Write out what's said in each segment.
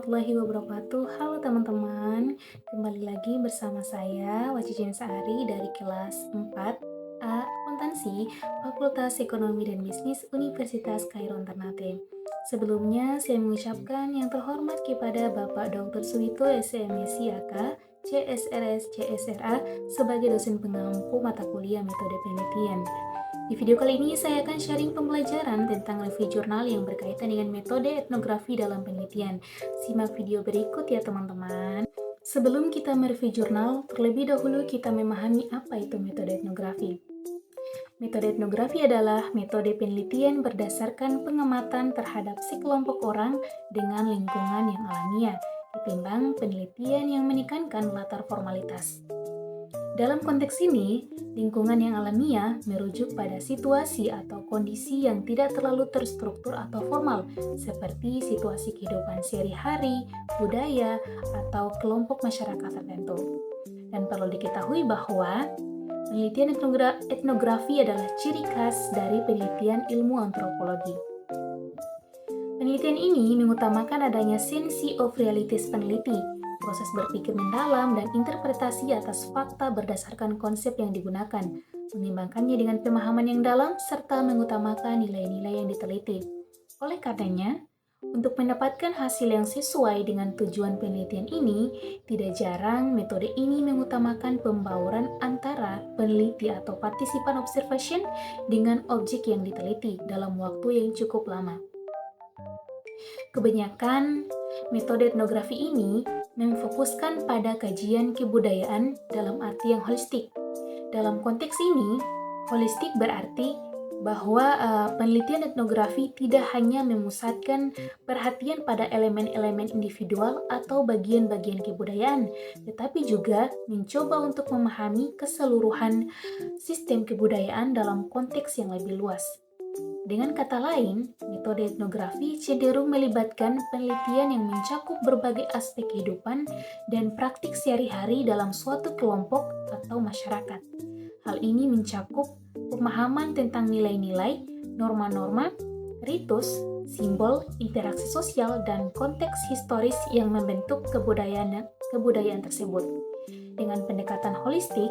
warahmatullahi wabarakatuh. Halo teman-teman, kembali lagi bersama saya Wacijen Saari dari kelas 4A Akuntansi Fakultas Ekonomi dan Bisnis Universitas Khairul Ternate. Sebelumnya saya mengucapkan yang terhormat kepada Bapak Dr. Suwito SMSI AK, CSRS CSRA sebagai dosen pengampu mata kuliah metode penelitian. Di video kali ini saya akan sharing pembelajaran tentang review jurnal yang berkaitan dengan metode etnografi dalam penelitian. Simak video berikut ya teman-teman. Sebelum kita mereview jurnal, terlebih dahulu kita memahami apa itu metode etnografi. Metode etnografi adalah metode penelitian berdasarkan pengamatan terhadap sekelompok orang dengan lingkungan yang alamiah, ketimbang penelitian yang menekankan latar formalitas. Dalam konteks ini, lingkungan yang alamiah merujuk pada situasi atau kondisi yang tidak terlalu terstruktur atau formal, seperti situasi kehidupan sehari-hari, budaya, atau kelompok masyarakat tertentu. Dan perlu diketahui bahwa penelitian etnografi adalah ciri khas dari penelitian ilmu antropologi. Penelitian ini mengutamakan adanya sense of realities peneliti, proses berpikir mendalam dan interpretasi atas fakta berdasarkan konsep yang digunakan, menimbangkannya dengan pemahaman yang dalam, serta mengutamakan nilai-nilai yang diteliti. Oleh karenanya, untuk mendapatkan hasil yang sesuai dengan tujuan penelitian ini, tidak jarang metode ini mengutamakan pembauran antara peneliti atau partisipan observation dengan objek yang diteliti dalam waktu yang cukup lama. Kebanyakan metode etnografi ini memfokuskan pada kajian kebudayaan dalam arti yang holistik. Dalam konteks ini, holistik berarti bahwa penelitian etnografi tidak hanya memusatkan perhatian pada elemen-elemen individual atau bagian-bagian kebudayaan, tetapi juga mencoba untuk memahami keseluruhan sistem kebudayaan dalam konteks yang lebih luas. Dengan kata lain, metode etnografi cenderung melibatkan penelitian yang mencakup berbagai aspek kehidupan dan praktik sehari-hari dalam suatu kelompok atau masyarakat. Hal ini mencakup pemahaman tentang nilai-nilai, norma-norma, ritus, simbol, interaksi sosial, dan konteks historis yang membentuk kebudayaan tersebut. Dengan pendekatan holistik,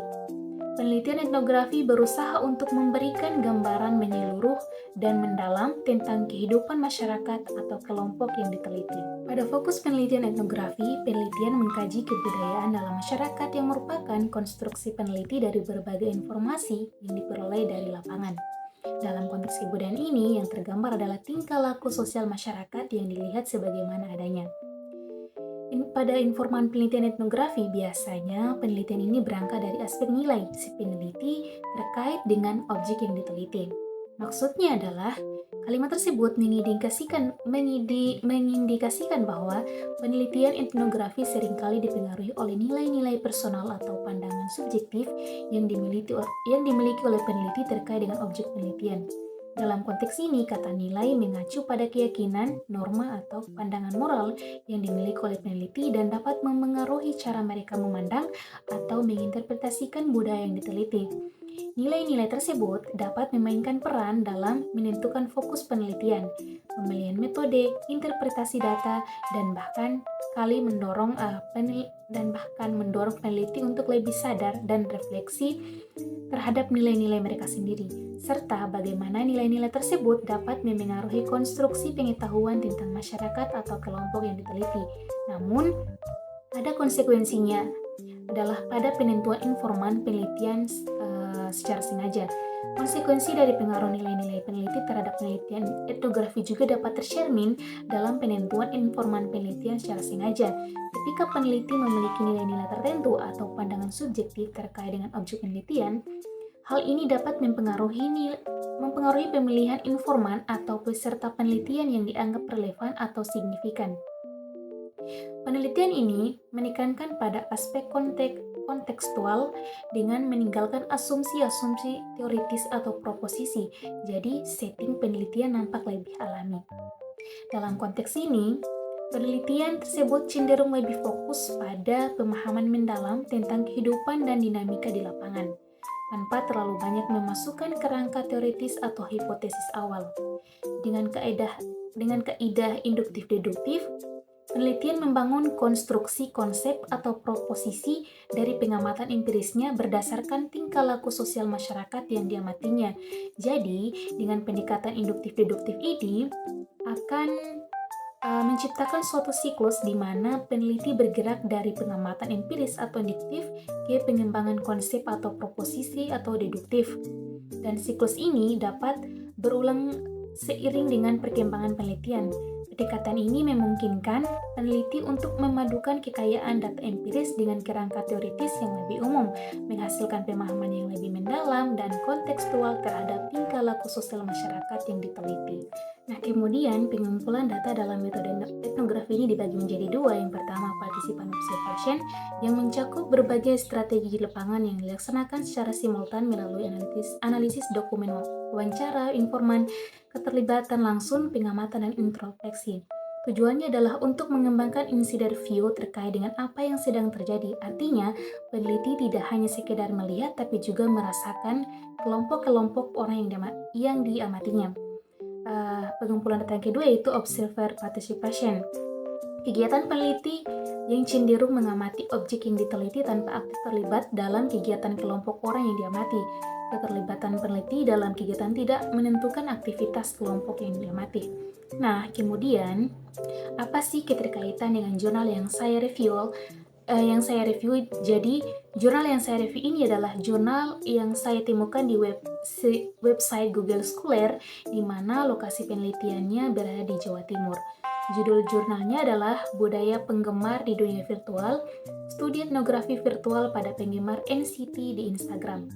penelitian etnografi berusaha untuk memberikan gambaran menyeluruh dan mendalam tentang kehidupan masyarakat atau kelompok yang diteliti. Pada fokus penelitian etnografi, penelitian mengkaji kebudayaan dalam masyarakat yang merupakan konstruksi peneliti dari berbagai informasi yang diperoleh dari lapangan. Dalam konteks kebudayaan ini, yang tergambar adalah tingkah laku sosial masyarakat yang dilihat sebagaimana adanya. Pada informan penelitian etnografi, biasanya penelitian ini berangkat dari aspek nilai si peneliti terkait dengan objek yang diteliti. Maksudnya adalah, kalimat tersebut mengindikasikan bahwa penelitian etnografi seringkali dipengaruhi oleh nilai-nilai personal atau pandangan subjektif yang dimiliki oleh peneliti terkait dengan objek penelitian. Dalam konteks ini, kata nilai mengacu pada keyakinan, norma, atau pandangan moral yang dimiliki oleh peneliti dan dapat memengaruhi cara mereka memandang atau menginterpretasikan budaya yang diteliti. Nilai-nilai tersebut dapat memainkan peran dalam menentukan fokus penelitian, pemilihan metode, interpretasi data, dan bahkan mendorong peneliti untuk lebih sadar dan refleksi terhadap nilai-nilai mereka sendiri, serta bagaimana nilai-nilai tersebut dapat memengaruhi konstruksi pengetahuan tentang masyarakat atau kelompok yang diteliti. Namun, ada konsekuensinya adalah pada penentuan informan penelitian secara sengaja. Konsekuensi dari pengaruh nilai-nilai peneliti terhadap penelitian etnografi juga dapat tercermin dalam penentuan informan penelitian secara sengaja. Ketika peneliti memiliki nilai-nilai tertentu atau pandangan subjektif terkait dengan objek penelitian, hal ini dapat mempengaruhi pemilihan informan atau peserta penelitian yang dianggap relevan atau signifikan. Penelitian ini menekankan pada aspek kontekstual dengan meninggalkan asumsi-asumsi teoritis atau proposisi, jadi setting penelitian nampak lebih alami. Dalam konteks ini, penelitian tersebut cenderung lebih fokus pada pemahaman mendalam tentang kehidupan dan dinamika di lapangan, tanpa terlalu banyak memasukkan kerangka teoritis atau hipotesis awal. Dengan kaidah induktif-deduktif, Penelitian membangun konstruksi konsep atau proposisi dari pengamatan empirisnya berdasarkan tingkah laku sosial masyarakat yang diamatinya. Jadi, dengan pendekatan induktif-deduktif ini akan menciptakan suatu siklus di mana peneliti bergerak dari pengamatan empiris atau induktif ke pengembangan konsep atau proposisi atau deduktif. Dan siklus ini dapat berulang seiring dengan perkembangan penelitian. Pendekatan ini memungkinkan peneliti untuk memadukan kekayaan data empiris dengan kerangka teoritis yang lebih umum, menghasilkan pemahaman yang lebih mendalam dan kontekstual terhadap tingkah laku sosial masyarakat yang diteliti. Nah, kemudian pengumpulan data dalam metode etnografi ini dibagi menjadi dua. Yang pertama, participan observation, yang mencakup berbagai strategi di lapangan yang dilaksanakan secara simultan melalui analisis dokumen wawancara, informan, keterlibatan langsung, pengamatan, dan introspeksi. Tujuannya adalah untuk mengembangkan insider view terkait dengan apa yang sedang terjadi. Artinya, peneliti tidak hanya sekedar melihat, tapi juga merasakan kelompok-kelompok orang yang diamatinya. Pengumpulan data yang kedua yaitu observer participation. Kegiatan peneliti yang cenderung mengamati objek yang diteliti tanpa aktif terlibat dalam kegiatan kelompok orang yang diamati. Keterlibatan peneliti dalam kegiatan tidak menentukan aktivitas kelompok yang diamati. Nah, kemudian apa sih keterkaitan dengan jurnal yang saya review? Jadi jurnal yang saya review ini adalah jurnal yang saya temukan di website Google Scholar, di mana lokasi penelitiannya berada di Jawa Timur. Judul jurnalnya adalah Budaya Penggemar di Dunia Virtual, Studi Etnografi Virtual pada Penggemar NCT di Instagram.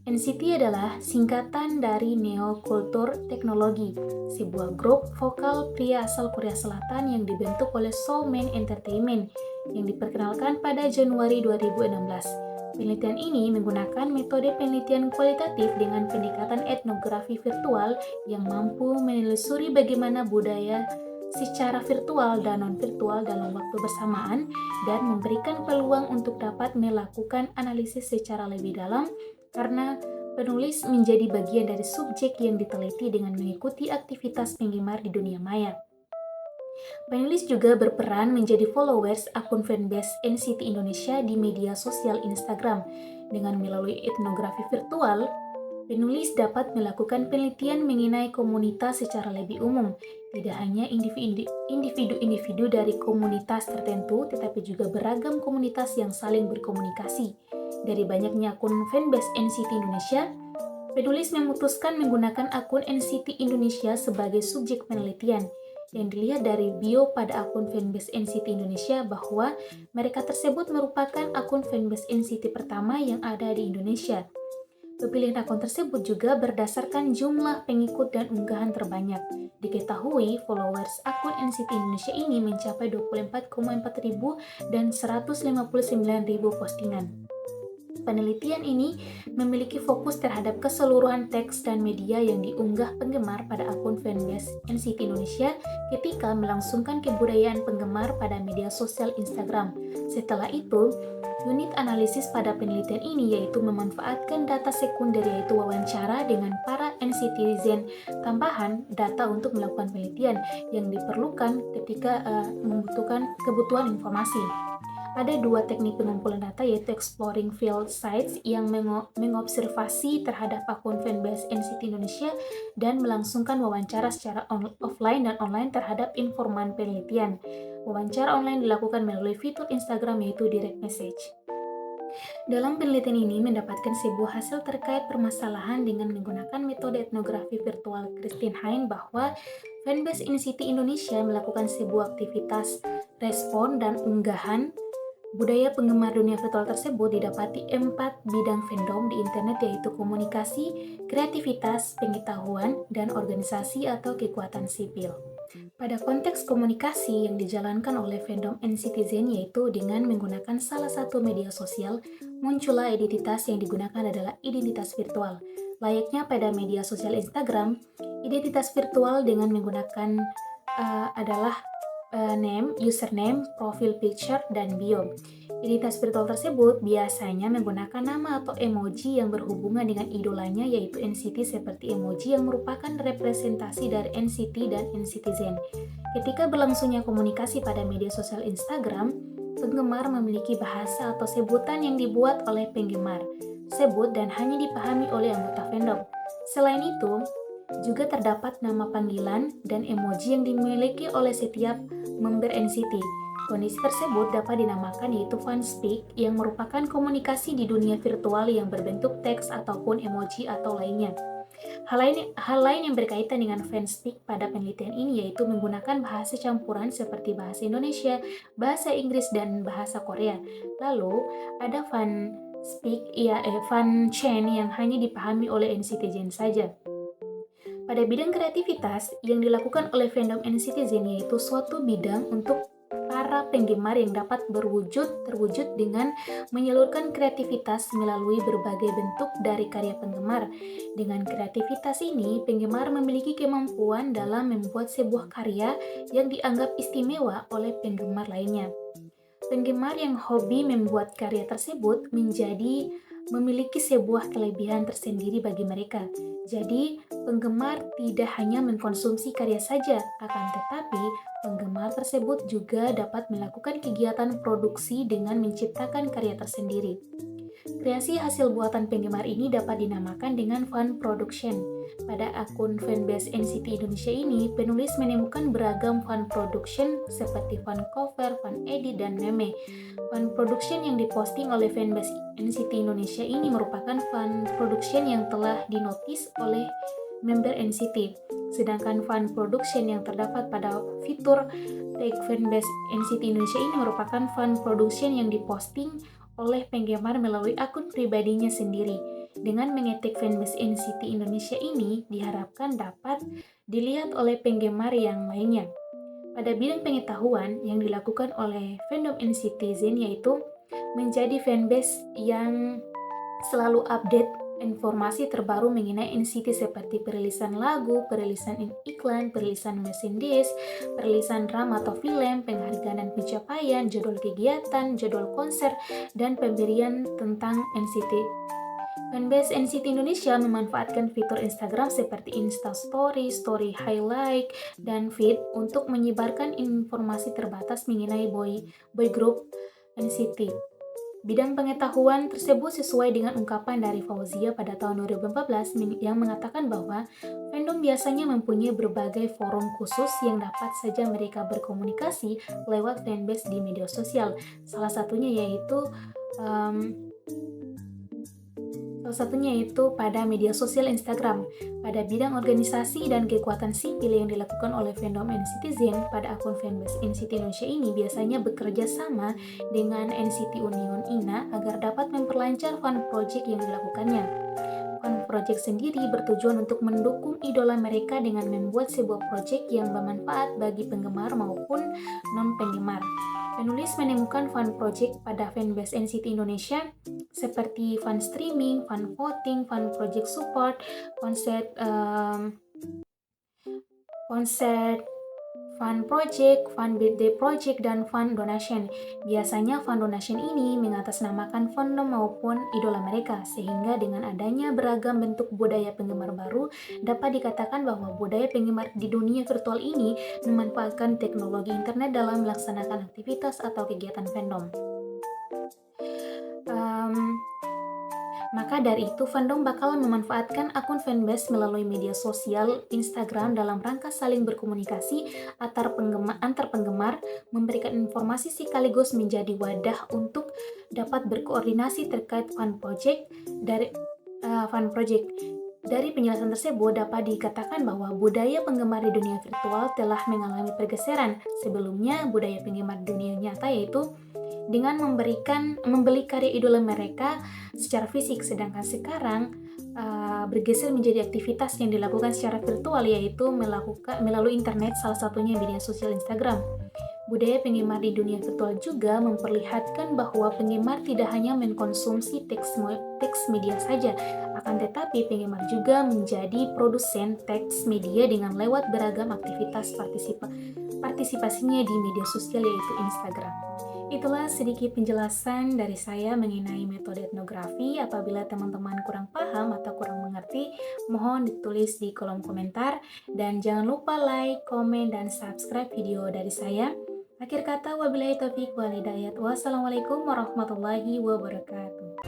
NCT adalah singkatan dari Neo Kultur Teknologi, sebuah grup vokal pria asal Korea Selatan yang dibentuk oleh Soul Man Entertainment yang diperkenalkan pada Januari 2016. Penelitian ini menggunakan metode penelitian kualitatif dengan pendekatan etnografi virtual yang mampu menelusuri bagaimana budaya secara virtual dan non-virtual dalam waktu bersamaan dan memberikan peluang untuk dapat melakukan analisis secara lebih dalam karena penulis menjadi bagian dari subjek yang diteliti dengan mengikuti aktivitas penggemar di dunia maya. Penulis juga berperan menjadi followers akun fanbase NCT Indonesia di media sosial Instagram. Dengan melalui etnografi virtual, penulis dapat melakukan penelitian mengenai komunitas secara lebih umum, tidak hanya individu-individu dari komunitas tertentu, tetapi juga beragam komunitas yang saling berkomunikasi. Dari banyaknya akun fanbase NCT Indonesia, penulis memutuskan menggunakan akun NCT Indonesia sebagai subjek penelitian. Yang dilihat dari bio pada akun fanbase NCT Indonesia bahwa mereka tersebut merupakan akun fanbase NCT pertama yang ada di Indonesia. Pemilihan akun tersebut juga berdasarkan jumlah pengikut dan unggahan terbanyak. Diketahui followers akun NCT Indonesia ini mencapai 24,4 ribu dan 159 ribu postingan. Penelitian ini memiliki fokus terhadap keseluruhan teks dan media yang diunggah penggemar pada akun fanbase NCT Indonesia ketika melangsungkan kebudayaan penggemar pada media sosial Instagram. Setelah itu, unit analisis pada penelitian ini yaitu memanfaatkan data sekunder yaitu wawancara dengan para NCTzen tambahan data untuk melakukan penelitian yang diperlukan ketika membutuhkan kebutuhan informasi. Ada dua teknik pengumpulan data yaitu exploring field sites yang mengobservasi terhadap akun fanbase NCT Indonesia dan melangsungkan wawancara secara offline dan online terhadap informan penelitian. Wawancara online dilakukan melalui fitur Instagram yaitu direct message. Dalam penelitian ini mendapatkan sebuah hasil terkait permasalahan dengan menggunakan metode etnografi virtual Christine Hein bahwa fanbase NCT Indonesia melakukan sebuah aktivitas respon dan unggahan. Budaya penggemar dunia virtual tersebut didapati 4 bidang fandom di internet yaitu komunikasi, kreativitas, pengetahuan, dan organisasi atau kekuatan sipil. Pada konteks komunikasi yang dijalankan oleh fandom NCTzen yaitu dengan menggunakan salah satu media sosial, muncullah identitas yang digunakan adalah identitas virtual. Layaknya pada media sosial Instagram, identitas virtual dengan menggunakan adalah name, username, profile picture, dan bio. Identitas virtual tersebut biasanya menggunakan nama atau emoji yang berhubungan dengan idolanya yaitu NCT seperti emoji yang merupakan representasi dari NCT dan NCTzen. Ketika berlangsungnya komunikasi pada media sosial Instagram, penggemar memiliki bahasa atau sebutan yang dibuat oleh penggemar, sebut dan hanya dipahami oleh anggota fandom. Selain itu, juga terdapat nama panggilan dan emoji yang dimiliki oleh setiap member NCT. Kondisi tersebut dapat dinamakan yaitu fanspeak yang merupakan komunikasi di dunia virtual yang berbentuk teks ataupun emoji atau lainnya. Hal lain yang berkaitan dengan fanspeak pada penelitian ini yaitu menggunakan bahasa campuran seperti bahasa Indonesia, bahasa Inggris, dan bahasa Korea. Lalu, ada fanchan yang hanya dipahami oleh NCTzen saja. Pada bidang kreativitas, yang dilakukan oleh fandom NCTzen yaitu suatu bidang untuk para penggemar yang dapat terwujud dengan menyalurkan kreativitas melalui berbagai bentuk dari karya penggemar. Dengan kreativitas ini, penggemar memiliki kemampuan dalam membuat sebuah karya yang dianggap istimewa oleh penggemar lainnya. Penggemar yang hobi membuat karya tersebut memiliki sebuah kelebihan tersendiri bagi mereka. Jadi, penggemar tidak hanya mengkonsumsi karya saja, akan tetapi penggemar tersebut juga dapat melakukan kegiatan produksi dengan menciptakan karya tersendiri. Kreasi hasil buatan penggemar ini dapat dinamakan dengan fan production. Pada akun fanbase NCT Indonesia ini, penulis menemukan beragam fan production seperti fan cover, fan edit, dan meme. Fan production yang diposting oleh fanbase NCT Indonesia ini merupakan fan production yang telah dinotis oleh member NCT. Sedangkan fan production yang terdapat pada fitur tag fanbase NCT Indonesia ini merupakan fan production yang diposting oleh penggemar melalui akun pribadinya sendiri. Dengan mengetik fanbase NCT Indonesia ini diharapkan dapat dilihat oleh penggemar yang lainnya. Pada bidang pengetahuan yang dilakukan oleh fandom NCTzen yaitu menjadi fanbase yang selalu update informasi terbaru mengenai NCT seperti perilisan lagu, perilisan iklan, perilisan merchandise, perilisan drama atau film, penghargaan dan pencapaian, jadwal kegiatan, jadwal konser, dan pemberian tentang NCT. Fanbase NCT Indonesia memanfaatkan fitur Instagram seperti Insta Story, Story Highlight, dan Feed untuk menyebarkan informasi terbatas mengenai boy group NCT. Bidang pengetahuan tersebut sesuai dengan ungkapan dari Fauzia pada tahun 2014 yang mengatakan bahwa fandom biasanya mempunyai berbagai forum khusus yang dapat saja mereka berkomunikasi lewat fanbase di media sosial. Salah satunya yaitu pada media sosial Instagram. Pada bidang organisasi dan kekuatan sipil yang dilakukan oleh fandom NCTzen pada akun fanbase NCT Indonesia ini biasanya bekerja sama dengan NCT Union INA agar dapat memperlancar fan project yang dilakukannya. Fan project sendiri bertujuan untuk mendukung idola mereka dengan membuat sebuah project yang bermanfaat bagi penggemar maupun non-penggemar. Penulis menemukan fan project pada fanbase NCT Indonesia seperti fan streaming, fan voting, fan project support, konser, fan project, fan birthday project, dan fan donation. Biasanya fan donation ini mengatasnamakan fandom maupun idola mereka, sehingga dengan adanya beragam bentuk budaya penggemar baru, dapat dikatakan bahwa budaya penggemar di dunia virtual ini memanfaatkan teknologi internet dalam melaksanakan aktivitas atau kegiatan fandom. Maka dari itu, fandom bakal memanfaatkan akun fanbase melalui media sosial Instagram dalam rangka saling berkomunikasi antar penggemar, memberikan informasi sekaligus menjadi wadah untuk dapat berkoordinasi terkait fan project. Dari penjelasan tersebut dapat dikatakan bahwa budaya penggemar di dunia virtual telah mengalami pergeseran. Sebelumnya, budaya penggemar di dunia nyata yaitu dengan membeli karya idola mereka secara fisik, sedangkan sekarang bergeser menjadi aktivitas yang dilakukan secara virtual yaitu melalui internet, salah satunya media sosial Instagram. Budaya penggemar di dunia virtual juga memperlihatkan bahwa penggemar tidak hanya mengkonsumsi teks media saja, akan tetapi penggemar juga menjadi produsen teks media dengan lewat beragam aktivitas partisipasinya di media sosial yaitu Instagram. Itulah sedikit penjelasan dari saya mengenai metode etnografi. Apabila teman-teman kurang paham atau kurang mengerti, mohon ditulis di kolom komentar. Dan jangan lupa like, komen, dan subscribe video dari saya. Akhir kata, wabillahi taufiq wal hidayah. Wassalamualaikum warahmatullahi wabarakatuh.